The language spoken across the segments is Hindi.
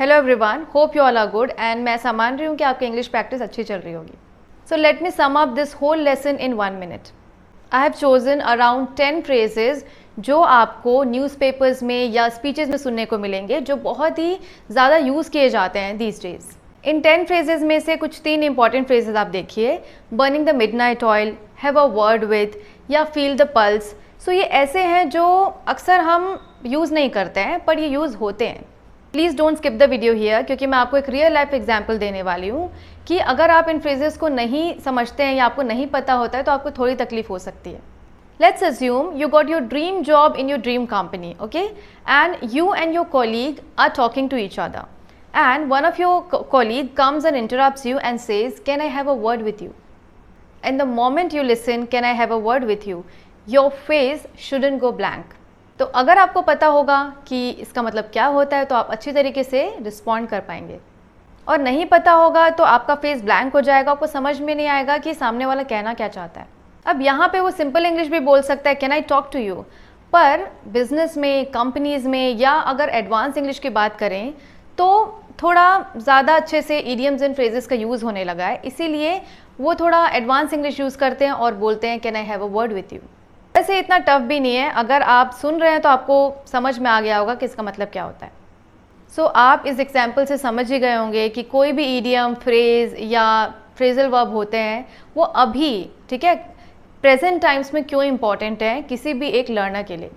Hello everyone, hope you all are good and मैं ऐसा मान रही हूँ कि आपकी इंग्लिश प्रैक्टिस अच्छी चल रही होगी. So let me sum up this whole lesson in 1 minute. I have chosen around 10 phrases जो आपको न्यूज़पेपर्स में या स्पीचेस में सुनने को मिलेंगे, जो बहुत ही ज़्यादा यूज़ किए जाते हैं दीज डेज. इन 10 फ्रेजेज में से कुछ 3 इंपॉर्टेंट फ्रेजेज आप देखिए. Burning the midnight oil, have a word with या फील द पल्स. सो ये ऐसे हैं जो अक्सर हम यूज़ नहीं करते हैं पर ये यूज़ होते हैं. Please don't skip the video here, क्योंकि मैं आपको एक रियल लाइफ एग्जाम्पल देने वाली हूँ कि अगर आप इन फ्रेजेस को नहीं समझते हैं या आपको नहीं पता होता है तो आपको थोड़ी तकलीफ हो सकती है. Let's assume you got your dream job in your dream company, okay? And you and your colleague are talking to each other. And one of your colleague comes and interrupts you and says, "Can I have a word with you?" And the moment you listen, "Can I have a word with you?" your face shouldn't go blank. तो अगर आपको पता होगा कि इसका मतलब क्या होता है तो आप अच्छी तरीके से रिस्पॉन्ड कर पाएंगे. और नहीं पता होगा तो आपका फेस ब्लैंक हो जाएगा, आपको समझ में नहीं आएगा कि सामने वाला कहना क्या चाहता है. अब यहाँ पे वो सिंपल इंग्लिश भी बोल सकता है, can I talk to you, पर बिजनेस में, कंपनीज़ में या अगर एडवांस इंग्लिश की बात करें तो थोड़ा ज़्यादा अच्छे से इडियम्स एंड फ्रेजेस का यूज़ होने लगा है. इसीलिए वो थोड़ा एडवांस इंग्लिश यूज़ करते हैं और बोलते हैं can I have a word with you. वैसे इतना टफ भी नहीं है, अगर आप सुन रहे हैं तो आपको समझ में आ गया होगा कि इसका मतलब क्या होता है. सो आप इस एग्जाम्पल से समझ ही गए होंगे कि कोई भी ईडियम, फ्रेज या फ्रेजल वर्ब होते हैं वो अभी, ठीक है, प्रेजेंट टाइम्स में क्यों इंपॉर्टेंट है किसी भी एक लर्नर के लिए.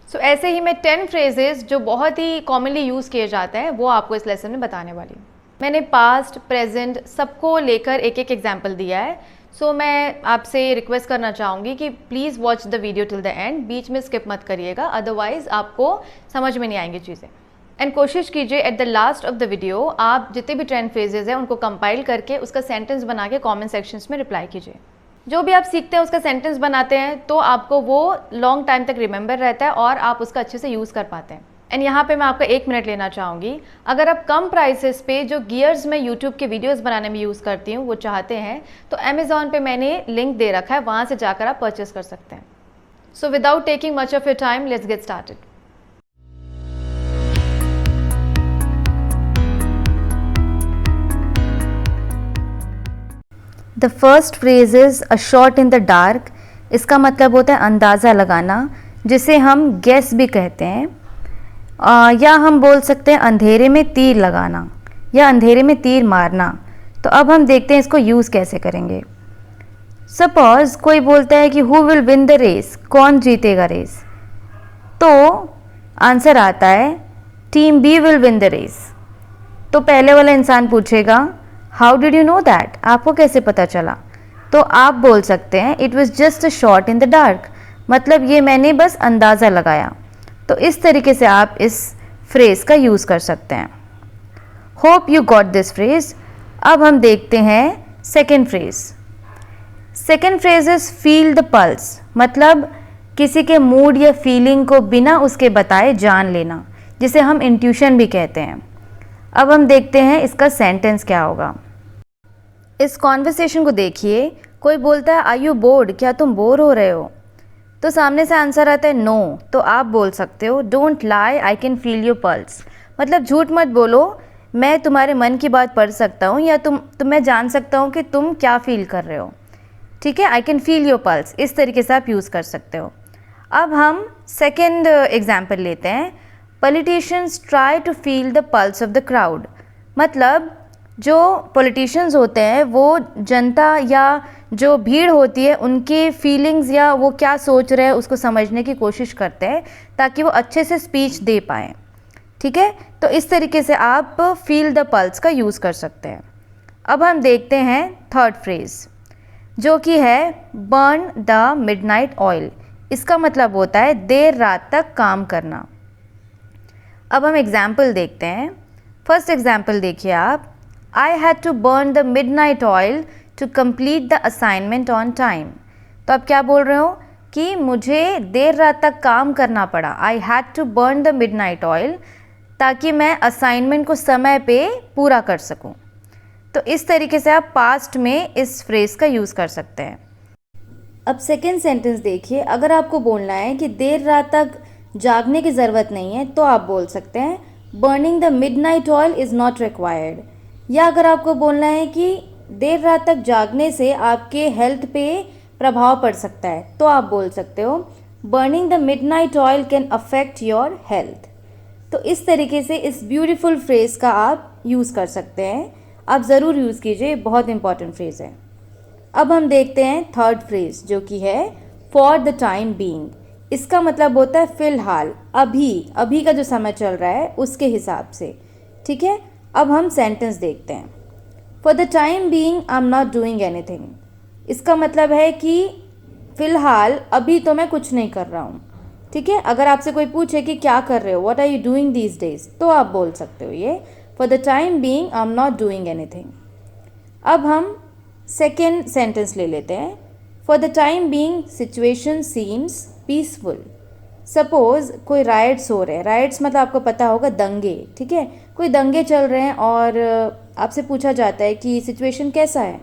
सो ऐसे ही मैं 10 फ्रेजेस जो बहुत ही कॉमनली यूज़ किए जाते हैं वो आपको इस लेसन में बताने वाली हूँ. मैंने पास्ट, प्रेजेंट सबको लेकर एक एक एग्जाम्पल दिया है. सो मैं आपसे रिक्वेस्ट करना चाहूँगी कि please watch the video till the end, बीच में स्किप मत करिएगा, अदरवाइज़ आपको समझ में नहीं आएंगी चीज़ें. एंड कोशिश कीजिए at the last of the video आप जितने भी 10 फ्रेजेज हैं उनको कंपाइल करके उसका सेंटेंस बना के कॉमेंट सेक्शंस में रिप्लाई कीजिए. जो भी आप सीखते हैं उसका सेंटेंस बनाते हैं तो आपको वो लॉन्ग टाइम तक रिमेंबर रहता है और आप उसका अच्छे से यूज़ कर पाते हैं. एंड यहाँ पे मैं आपका 1 मिनट लेना चाहूँगी. अगर आप कम प्राइसेस पे जो गियर्स में यूट्यूब के वीडियोस बनाने में यूज़ करती हूँ वो चाहते हैं तो अमेज़ॉन पे मैंने लिंक दे रखा है, वहाँ से जाकर आप परचेस कर सकते हैं. So without taking much of your time, let's get started. The first phrase is a shot in the dark. इसका मतलब होता है अंदाज़ा लगाना, जिसे हम गेस भी कहते हैं. या हम बोल सकते हैं अंधेरे में तीर लगाना या अंधेरे में तीर मारना. तो अब हम देखते हैं इसको यूज़ कैसे करेंगे. सपोज कोई बोलता है कि who will win the race, कौन जीतेगा रेस, तो आंसर आता है team B will win the race. तो पहले वाला इंसान पूछेगा how did you know that, आपको कैसे पता चला. तो आप बोल सकते हैं it was just a shot in the dark, मतलब ये मैंने बस अंदाज़ा लगाया. तो इस तरीके से आप इस फ्रेज़ का यूज़ कर सकते हैं. Hope you got this phrase. अब हम देखते हैं second phrase. Second phrase is feel the pulse, मतलब किसी के मूड या फीलिंग को बिना उसके बताए जान लेना, जिसे हम इंट्यूशन भी कहते हैं. अब हम देखते हैं इसका सेंटेंस क्या होगा. इस कॉन्वर्सेशन को देखिए. कोई बोलता है आर यू बोर्ड, क्या तुम बोर हो रहे हो. तो सामने से आंसर आता है नो. तो आप बोल सकते हो don't lie, I can feel your pulse, मतलब झूठ मत बोलो, मैं तुम्हारे मन की बात पढ़ सकता हूँ या मैं जान सकता हूँ कि तुम क्या फील कर रहे हो. ठीक है, I can feel your pulse, इस तरीके से आप यूज़ कर सकते हो. अब हम सेकेंड एग्जाम्पल लेते हैं. Politicians try to feel the pulse of the crowd, मतलब जो पॉलिटिशियंस होते हैं वो जनता या जो भीड़ होती है उनके फीलिंग्स या वो क्या सोच रहे हैं उसको समझने की कोशिश करते हैं ताकि वो अच्छे से स्पीच दे पाएँ. ठीक है, तो इस तरीके से आप फील द पल्स का यूज़ कर सकते हैं. अब हम देखते हैं थर्ड फ्रेज़, जो कि है बर्न द मिडनाइट ऑयल. इसका मतलब होता है देर रात तक काम करना. अब हम एग्जाम्पल देखते हैं. फर्स्ट एग्जाम्पल देखिए आप. I had to burn the midnight oil to complete the assignment on time. तो आप क्या बोल रहे हो कि मुझे देर रात तक काम करना पड़ा. I had to burn the midnight oil, ताकि मैं असाइनमेंट को समय पे पूरा कर सकूं. तो इस तरीके से आप पास्ट में इस फ्रेज़ का यूज़ कर सकते हैं. अब सेकेंड सेंटेंस देखिए. अगर आपको बोलना है कि देर रात तक जागने की ज़रूरत नहीं है तो आप बोल सकते हैं burning the midnight oil is not required. या अगर आपको बोलना है कि देर रात तक जागने से आपके हेल्थ पे प्रभाव पड़ सकता है, तो आप बोल सकते हो burning the midnight oil can affect your health. तो इस तरीके से इस ब्यूटीफुल फ्रेज़ का आप यूज़ कर सकते हैं। आप ज़रूर यूज़ कीजिए, बहुत इंपॉर्टेंट फ्रेज़ है। अब हम देखते हैं थर्ड फ्रेज़ जो कि है फॉर द टाइम बीइंग। इसका मतलब होता है फ़िलहाल, अभी का जो समय चल रहा है उसके हिसाब से। ठीक है, अब हम सेंटेंस देखते हैं। For the time being I am not doing anything. इसका मतलब है कि फ़िलहाल अभी तो मैं कुछ नहीं कर रहा हूँ। ठीक है, अगर आपसे कोई पूछे कि क्या कर रहे हो, what are you doing these days, तो आप बोल सकते हो ये for the time being I am not doing anything. अब हम सेकेंड सेंटेंस ले लेते हैं। For the time being situation seems peaceful. Suppose कोई राइट्स हो रहे हैं, राइट्स मतलब आपको पता होगा दंगे। ठीक है, कोई दंगे चल रहे हैं और आपसे पूछा जाता है कि सिचुएशन कैसा है,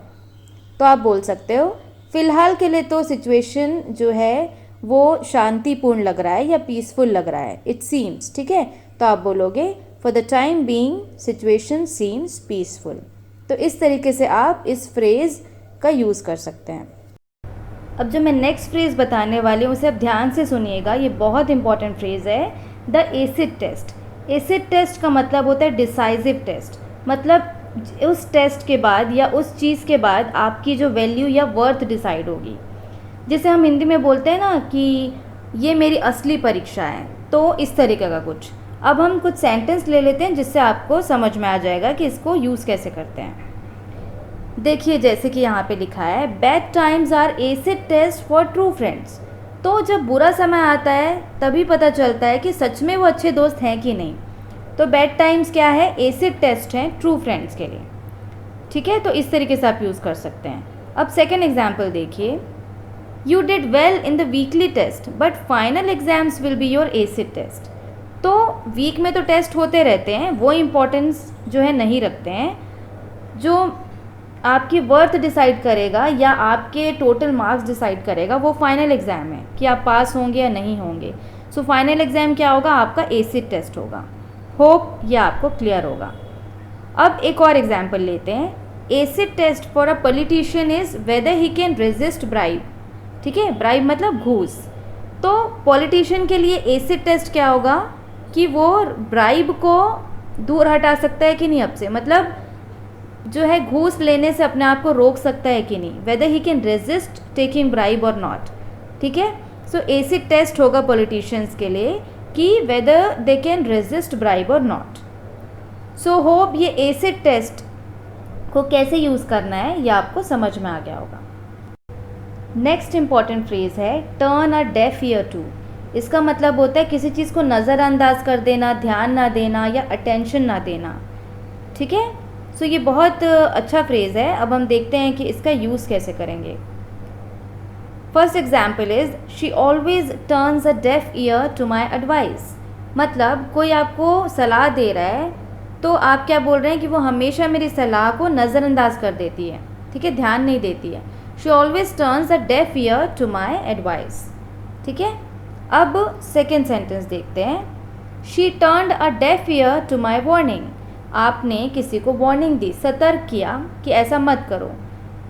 तो आप बोल सकते हो फ़िलहाल के लिए तो सिचुएशन जो है वो शांतिपूर्ण लग रहा है या पीसफुल लग रहा है, इट सीम्स। ठीक है, तो आप बोलोगे for the time being situation seems peaceful. तो इस तरीके से आप इस फ्रेज़ का यूज़ कर सकते हैं। अब जो मैं नेक्स्ट फ्रेज़ बताने वाली हूँ उसे आप ध्यान से सुनिएगा, ये बहुत इंपॉर्टेंट फ्रेज़ है, the acid test. Acid test का मतलब होता है डिसाइसिव टेस्ट, मतलब उस टेस्ट के बाद या उस चीज़ के बाद आपकी जो वैल्यू या वर्थ डिसाइड होगी। जैसे हम हिंदी में बोलते हैं ना कि ये मेरी असली परीक्षा है, तो इस तरीके का कुछ। अब हम कुछ सेंटेंस ले लेते हैं जिससे आपको समझ में आ जाएगा कि इसको यूज़ कैसे करते हैं। देखिए जैसे कि यहाँ पे लिखा है bad times are acid test for true friends. तो जब बुरा समय आता है तभी पता चलता है कि सच में वो अच्छे दोस्त हैं कि नहीं। तो बैड टाइम्स क्या है, एसिड टेस्ट हैं ट्रू फ्रेंड्स के लिए। ठीक है, तो इस तरीके से आप यूज़ कर सकते हैं। अब सेकेंड एग्जाम्पल देखिए, you did well in the weekly test but final exams will be your acid test. तो वीक में तो टेस्ट होते रहते हैं, वो इम्पोर्टेंस जो है नहीं रखते हैं। जो आपकी वर्थ डिसाइड करेगा या आपके टोटल मार्क्स डिसाइड करेगा वो फाइनल एग्ज़ाम है कि आप पास होंगे या नहीं होंगे। सो फाइनल एग्ज़ाम क्या होगा, आपका एसिड टेस्ट होगा। होप ये आपको क्लियर होगा। अब एक और एग्जाम्पल लेते हैं, acid test for a politician is whether he can resist bribe. ठीक है, ब्राइब मतलब घूस। तो पॉलिटिशियन के लिए एसिड टेस्ट क्या होगा कि वो ब्राइब को दूर हटा सकता है कि नहीं अब से, मतलब जो है घूस लेने से अपने आप को रोक सकता है कि नहीं, weather he can resist taking bribe और नॉट। ठीक है, सो एसिड टेस्ट होगा पॉलिटिशियंस के लिए कि whether they can resist bribe और नॉट। सो होप ये एसिड टेस्ट को कैसे यूज़ करना है ये आपको समझ में आ गया होगा। नेक्स्ट इंपॉर्टेंट फ्रेज़ है turn a deaf ear to. इसका मतलब होता है किसी चीज़ को नज़रअंदाज कर देना, ध्यान ना देना या अटेंशन ना देना। ठीक है, सो ये बहुत अच्छा फ्रेज़ है। अब हम देखते हैं कि इसका यूज़ कैसे करेंगे। First example is she always turns a deaf ear to my advice. मतलब कोई आपको सलाह दे रहा है तो आप क्या बोल रहे हैं कि वो हमेशा मेरी सलाह को नज़रअंदाज कर देती है। ठीक है, ध्यान नहीं देती है। She always turns a deaf ear to my advice. ठीक है, अब सेकेंड सेंटेंस देखते हैं, she turned a deaf ear to my warning. आपने किसी को वार्निंग दी, सतर्क किया कि ऐसा मत करो,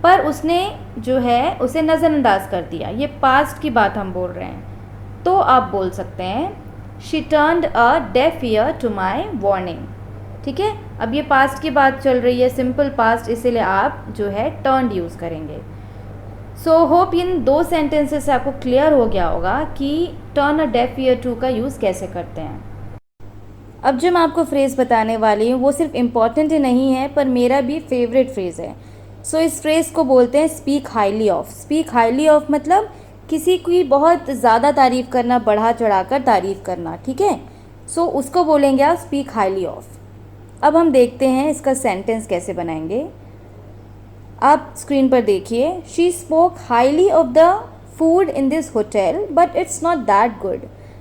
पर उसने जो है उसे नज़रअंदाज कर दिया। ये पास्ट की बात हम बोल रहे हैं, तो आप बोल सकते हैं she turned a deaf ear to my warning. ठीक है, अब ये पास्ट की बात चल रही है, सिंपल पास्ट, इसीलिए आप जो है टर्न्ड यूज़ करेंगे। सो होप इन दो सेंटेंसेस से आपको क्लियर हो गया होगा कि turn a deaf ear to का यूज़ कैसे करते हैं। अब जो मैं आपको फ्रेज़ बताने वाली हूँ वो सिर्फ इम्पॉर्टेंट ही नहीं है पर मेरा भी फेवरेट फ्रेज़ है। सो इस फ्रेज़ को बोलते हैं speak highly of. Speak highly of मतलब किसी की बहुत ज़्यादा तारीफ़ करना, बढ़ा चढ़ाकर तारीफ़ करना। ठीक है, सो उसको बोलेंगे आप स्पीक हाईली ऑफ। अब हम देखते हैं इसका सेंटेंस कैसे बनाएंगे। आप स्क्रीन पर देखिए, she spoke highly of the food in this hotel but it's not that good.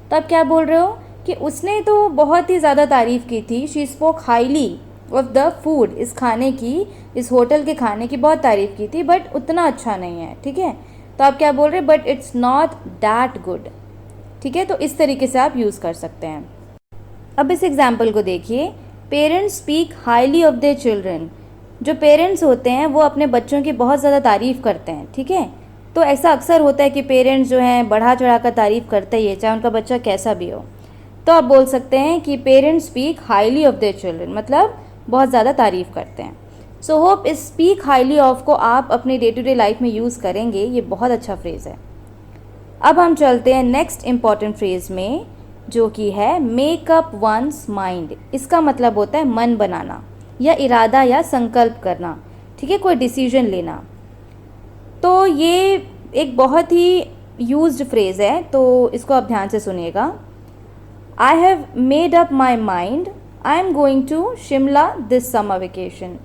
तो आप क्या बोल रहे हो कि उसने तो बहुत ही ज़्यादा तारीफ़ की थी, she spoke highly of the food, इस खाने की, इस होटल के खाने की बहुत तारीफ़ की थी बट उतना अच्छा नहीं है। ठीक है, तो आप क्या बोल रहे हैं, but it's not that good. ठीक है, तो इस तरीके से आप यूज़ कर सकते हैं। अब इस एग्जाम्पल को देखिए, parents speak highly of their children. जो पेरेंट्स होते हैं वो अपने बच्चों की बहुत ज़्यादा तारीफ़ करते हैं, ठीक है। तो ऐसा अक्सर होता है कि पेरेंट्स जो हैं बढ़ा चढ़ा कर तारीफ़ करते ही है, चाहे उनका बच्चा कैसा भी हो। तो आप बोल सकते हैं कि parents speak highly of their children, मतलब बहुत ज़्यादा तारीफ़ करते हैं। सो होप इस स्पीक हाईली ऑफ को आप अपनी डे टू डे लाइफ में यूज़ करेंगे, ये बहुत अच्छा फ्रेज़ है। अब हम चलते हैं नेक्स्ट इम्पॉर्टेंट फ्रेज़ में, जो कि है मेक अप वंस माइंड। इसका मतलब होता है मन बनाना या इरादा या संकल्प करना, ठीक है, कोई डिसीजन लेना। तो ये एक बहुत ही यूज्ड फ्रेज़ है, तो इसको आप ध्यान से सुनिएगा। I have made up my mind I am going to Shimla this summer vacation.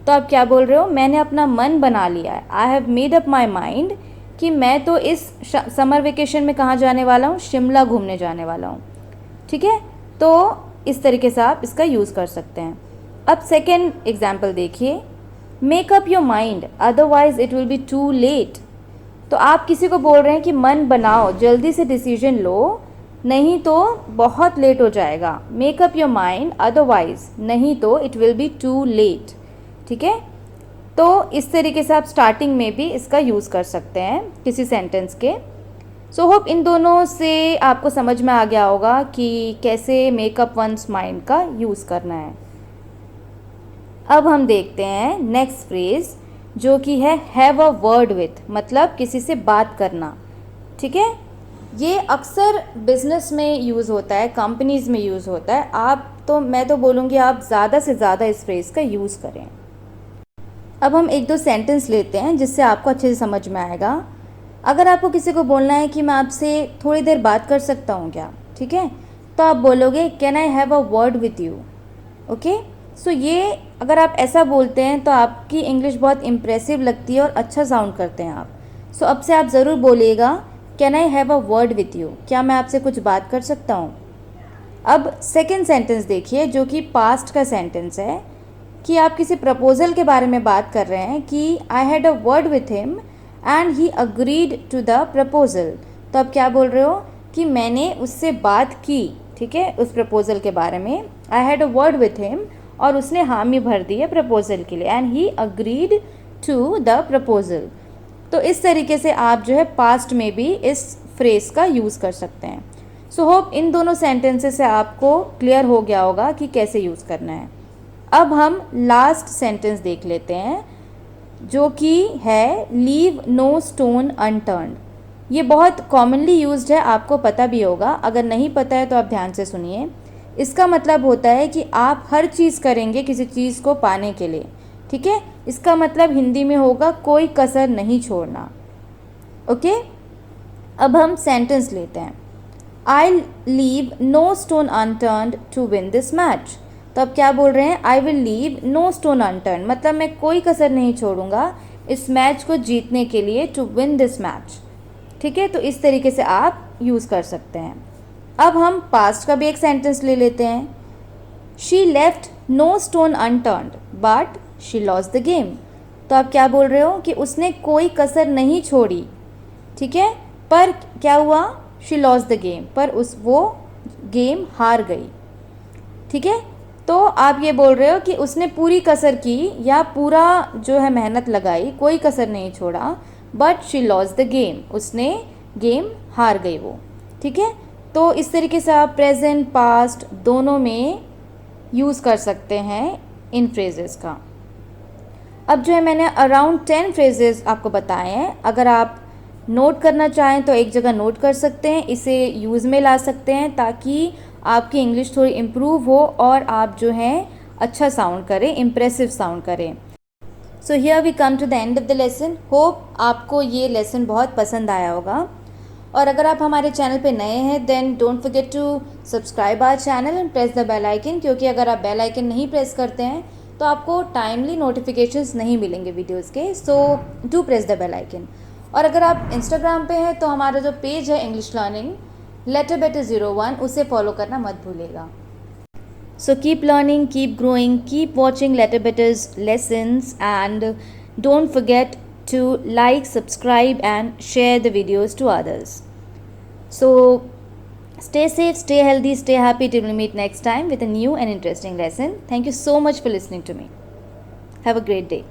तो आप क्या बोल रहे हो, मैंने अपना मन बना लिया है। आई have made up my mind कि मैं तो इस समर वेकेशन में कहाँ जाने वाला हूँ, शिमला घूमने जाने वाला हूँ, ठीक है। तो इस तरीके से आप इसका यूज़ कर सकते हैं। अब सेकेंड एग्जाम्पल देखिए, make up your mind otherwise it will be too late. तो आप किसी को बोल रहे हैं कि मन बनाओ, जल्दी से डिसीजन लो, नहीं तो बहुत लेट हो जाएगा। Make up your mind otherwise, नहीं तो it will be too late, ठीक है। तो इस तरीके से आप स्टार्टिंग में भी इसका यूज़ कर सकते हैं किसी सेंटेंस के। सो होप इन दोनों से आपको समझ में आ गया होगा कि कैसे मेकअप वंस माइंड का यूज़ करना है। अब हम देखते हैं नेक्स्ट फ्रेज़, जो कि है हैव अ वर्ड विथ, मतलब किसी से बात करना, ठीक है। ये अक्सर बिजनेस में यूज़ होता है, कंपनीज़ में यूज़ होता है। मैं तो बोलूँगी आप ज़्यादा से ज़्यादा इस फ्रेज़ का यूज़ करें। अब हम एक दो सेंटेंस लेते हैं जिससे आपको अच्छे से समझ में आएगा। अगर आपको किसी को बोलना है कि मैं आपसे थोड़ी देर बात कर सकता हूँ क्या, ठीक है, तो आप बोलोगे can I have a word with you, okay. So ये अगर आप ऐसा बोलते हैं तो आपकी इंग्लिश बहुत इम्प्रेसिव लगती है और अच्छा साउंड करते हैं आप। सो अब से आप ज़रूर बोलिएगा can I have a word with you, क्या मैं आपसे कुछ बात कर सकता हूँ। अब सेकेंड सेंटेंस देखिए, जो कि पास्ट का सेंटेंस है, कि आप किसी प्रपोज़ल के बारे में बात कर रहे हैं कि I had a word with him and he agreed to the proposal. तो आप क्या बोल रहे हो कि मैंने उससे बात की, ठीक है, उस प्रपोज़ल के बारे में। I had a word with him और उसने हामी भर दी है प्रपोज़ल के लिए, and he agreed to the proposal. तो इस तरीके से आप जो है पास्ट में भी इस फ्रेज़ का यूज़ कर सकते हैं। सो होप इन दोनों सेंटेंसेस से आपको क्लियर हो गया होगा कि कैसे यूज़ करना है। अब हम लास्ट सेंटेंस देख लेते हैं, जो कि है लीव नो स्टोन अनटर्न्ड। ये बहुत कॉमनली यूज्ड है, आपको पता भी होगा। अगर नहीं पता है तो आप ध्यान से सुनिए। इसका मतलब होता है कि आप हर चीज़ करेंगे किसी चीज़ को पाने के लिए, ठीक है। इसका मतलब हिंदी में होगा कोई कसर नहीं छोड़ना, ओके। अब हम सेंटेंस लेते हैं, I leave no stone unturned to win this match. तो अब क्या बोल रहे हैं, I will leave no stone unturn, मतलब मैं कोई कसर नहीं छोड़ूंगा इस मैच को जीतने के लिए, टू विन दिस मैच, ठीक है। तो इस तरीके से आप यूज़ कर सकते हैं। अब हम पास्ट का भी एक सेंटेंस ले लेते हैं, she left no stone unturned but she lost the game. तो आप क्या बोल रहे हो कि उसने कोई कसर नहीं छोड़ी, ठीक है, पर क्या हुआ, शी लॉस्ट द गेम, पर वो गेम हार गई, ठीक है। तो आप ये बोल रहे हो कि उसने पूरी कसर की या पूरा जो है मेहनत लगाई, कोई कसर नहीं छोड़ा, but she lost the game, उसने गेम हार गई वो, ठीक है। तो इस तरीके से आप प्रेजेंट पास्ट दोनों में यूज़ कर सकते हैं इन फ्रेजेस का। अब जो है मैंने अराउंड 10 फ्रेजेस आपको बताए हैं। अगर आप नोट करना चाहें तो एक जगह नोट कर सकते हैं, इसे यूज़ में ला सकते हैं ताकि आपकी इंग्लिश थोड़ी इम्प्रूव हो और आप जो हैं अच्छा साउंड करें, इम्प्रेसिव साउंड करें। So here we come to the end of the lesson. Hope आपको ये लेसन बहुत पसंद आया होगा। और अगर आप हमारे चैनल पे नए हैं then don't forget to subscribe our channel and press the bell icon, क्योंकि अगर आप बेल आइकन नहीं प्रेस करते हैं तो आपको टाइमली नोटिफिकेशंस नहीं मिलेंगे वीडियोज़ के। So do press the bell icon. और अगर आप इंस्टाग्राम पे हैं तो हमारा जो पेज है इंग्लिश लर्निंग letterbetter01, उसे फॉलो करना मत भूलिएगा। So keep learning, keep growing, keep watching letter betters lessons and don't forget to like, subscribe and share the videos to others. So Stay safe, stay healthy, stay happy till we meet next time with a new and interesting lesson. Thank you so much for listening to me. Have a great day.